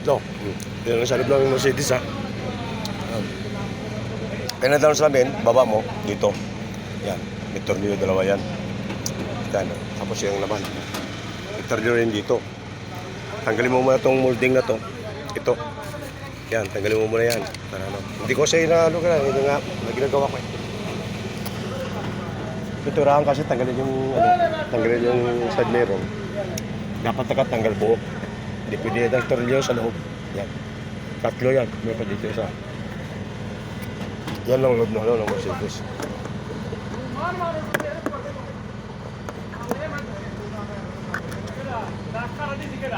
No. Yan ang sa loob ng Mercedes, ha. Pinadaan sa amin, baba mo, dito. Yan. May tornilyo dalawa yan. Yan. Tapos yung laman. May tornilyo rin dito. Tanggalin mo muna itong molding na to. Ito. Yan. Tanggalin mo muna yan. Para ano. Hindi ko sa'yo na ano ka lang. Hindi nga. Ginagawa ko eh. Piturahan kasi tanggalin yung ano. Tanggalin yung side mirror. Dapat nakatanggal buo. Hindi pwede yung tornilyo sa loob. Yan. Tatlo yan. May pa dito isa. Yan lang loob ng Mercedes.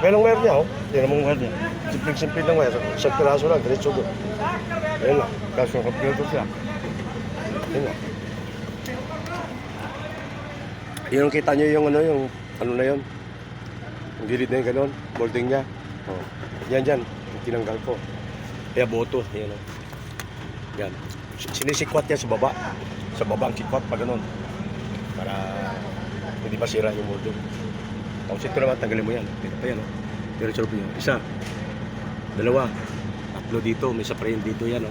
Yan ang wire niya, oh. Yan ang wire niya. Simple-simple lang wire. Isang piraso lang, diretso doon. Yan lang. Kaso yung kapilito siya. Yan lang. Yan ang kita nyo yung ano na yun. Yung gilid na yung gano'n. Molding niya. Oh. Yan dyan. Yung tinanggal ko. Kaya boto. Yan o. Yan. Sinisikwat yan sa baba. Sa baba ang sikwat pa gano'n. Para hindi masira yung molding. Tapos ito naman, tanggalin mo yan. Ito pa yan, o. Pero sarap yun. Isa. Dalawa. Tatlo dito. May sa frame dito yan, o.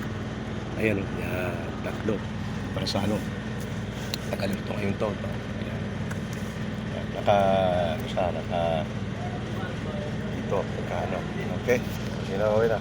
Ayan, o. Yan. Tatlo. Para sa ano. Nakalito ngayon to. Ayan. Naka dito. Naka ano. Okay. Kasi na, okay na.